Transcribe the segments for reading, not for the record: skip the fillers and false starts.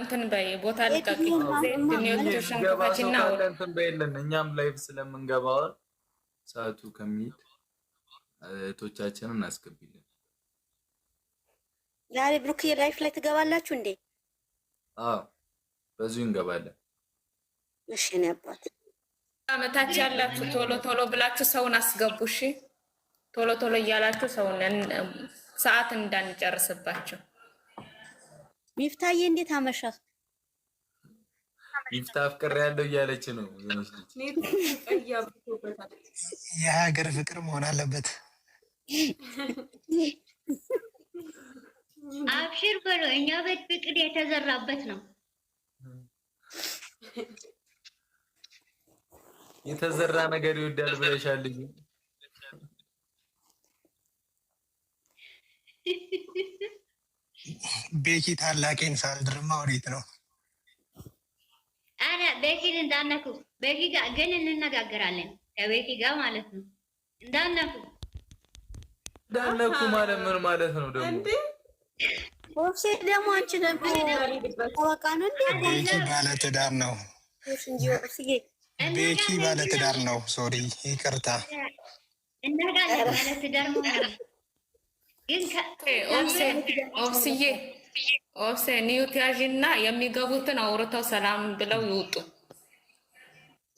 እንትን በይ ቦታ ልቀቂ ዲኒዮቹሽን ክፈቺና እንትን በይልን እኛም ላይቭ ስለምንገባው ሰዓቱ ከሚል እህቶቻችንን አስገቢልን። ዛሬ ብሩክ ላይፍ ላይ ትገባላችሁ እንዴ? አዎ በዚሁ እንገባለን። እሺ ነው አባት አመታች ያላችሁ ቶሎ ቶሎ ብላችሁ ሰውን አስገቡ። እሺ ቶሎ ቶሎ እያላችሁ ሰውን ሰዓት እንዳንጨርስባቸው። ሚፍታዬ እንዴት አመሻህ? ሚፍታ ፍቅር ያለው እያለች ነው። የሀገር ፍቅር መሆን አለበት። አብሽር በሎ እኛ ቤት ፍቅር የተዘራበት ነው። የተዘራ ነገር ይወዳል ብለሻል። ቤኪ ታላቄን ሳልድርማ ወዴት ነው? አረ ቤኪን እንዳነኩ ቤኪ ጋር ግን እንነጋገራለን። ከቤኪ ጋር ማለት ነው። እንዳነኩ ማለት ምን ማለት ነው ደግሞ? ወፍሴ ደግሞ አንቺ ደግሞ ተወቃ ነው እንዴ? ቤኪ ባለትዳር ነው። ቤኪ ባለትዳር ነው። ሶሪ ይቅርታ። እናጋለን ባለትዳር ነው። ግን ኦፍሴ ኒውት ያዥና የሚገቡትን አውርተው ሰላም ብለው ይውጡ።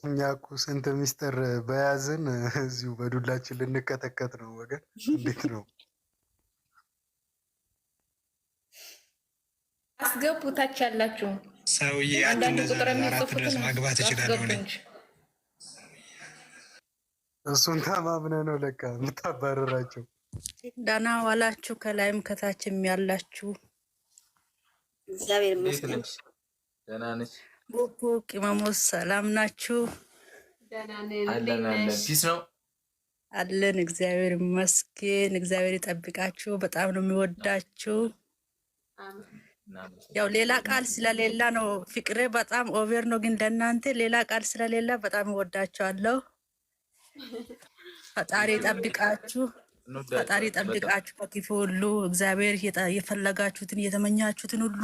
እኛ እኮ ስንት ሚስጥር በያዝን እዚሁ በዱላችን ልንቀጠቀጥ ነው። ወገን እንዴት ነው? አስገቡ። ታች ያላችሁ ሰውዬ አንዳንድ ቁጥር የሚጽፉት ማግባት ይችላል። እሱን ተማምነ ነው ለካ የምታባረራቸው። ደህና ዋላችሁ። ከላይም ከታችም ያላችሁ እግዚአብሔር ይመስገን። ደህና ነሽ? ቡቡ ቅመሞስ ሰላም ናችሁ? አለን ፒስ ነው አለን። እግዚአብሔር ይመስገን። እግዚአብሔር ይጠብቃችሁ። በጣም ነው የሚወዳችሁ። ያው ሌላ ቃል ስለሌላ ነው። ፍቅሬ በጣም ኦቨር ነው፣ ግን ለእናንተ ሌላ ቃል ስለሌላ በጣም እወዳችኋለሁ። ፈጣሪ ይጠብቃችሁ። ፈጣሪ ጠብቃችሁ ከክፉ ሁሉ እግዚአብሔር የፈለጋችሁትን የተመኛችሁትን ሁሉ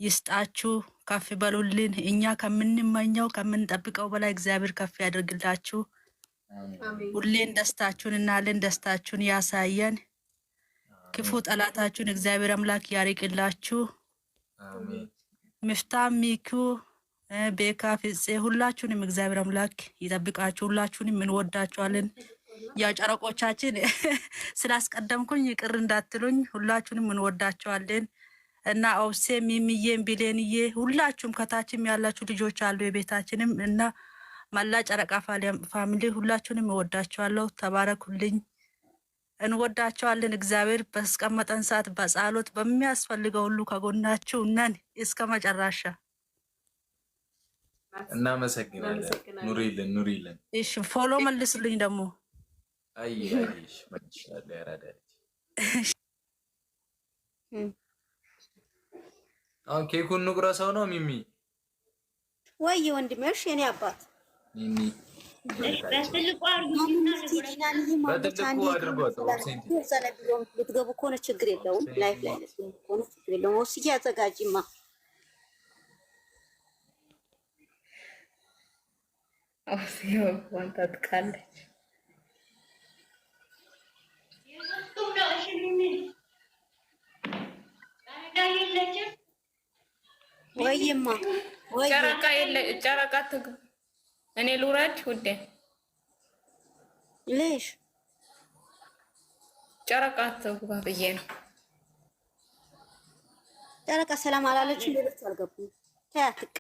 ይስጣችሁ። ከፍ በሉልን። እኛ ከምንመኘው ከምንጠብቀው በላይ እግዚአብሔር ከፍ ያደርግላችሁ። ሁሌን ደስታችሁን እናለን። ደስታችሁን ያሳየን። ክፉ ጠላታችሁን እግዚአብሔር አምላክ ያርቅላችሁ። ምፍታ ሚኩ ቤካ ፍፄ ሁላችሁንም እግዚአብሔር አምላክ ይጠብቃችሁ። ሁላችሁንም እንወዳችኋለን። ያው ጨረቆቻችን ስላስቀደምኩኝ ይቅር እንዳትሉኝ። ሁላችሁንም እንወዳችኋለን እና ኦፍሴ ሚሚዬን ቢሌንዬ ሁላችሁም ከታችም ያላችሁ ልጆች አሉ የቤታችንም እና መላ ጨረቃ ፋሚሊ ሁላችሁንም እወዳችኋለሁ። ተባረኩልኝ። እንወዳችኋለን። እግዚአብሔር በስቀመጠን ሰዓት በጸሎት በሚያስፈልገው ሁሉ ከጎናችሁ ነን እስከ መጨረሻ። እናመሰግናለን። ኑሪልን። እሺ ፎሎ መልስልኝ ደግሞ አይሽ ማሻአላ ያራዳች። አሁን ኬኩን ንቁረሰው ነው ሚሚ ወይ ወንድሜሽ የኔ አባት ሚሚ በትልቁ አድርጓት። ልትገቡ ከሆነ ችግር የለውም። ላይፍ ላይ ከሆነ ችግር የለውም። ወስጂ አዘጋጂማ አፍሲዮ ዋንታ ትቃለች። ወይማ ወይ ጨረቃ ትግባ። እኔ ልውረድ ውዴ። ልሽ ጨረቃ ትግባ ብዬ ነው። ጨረቃ ሰላም አላለችም። ሌሎች አልገቡም። ተያትቅ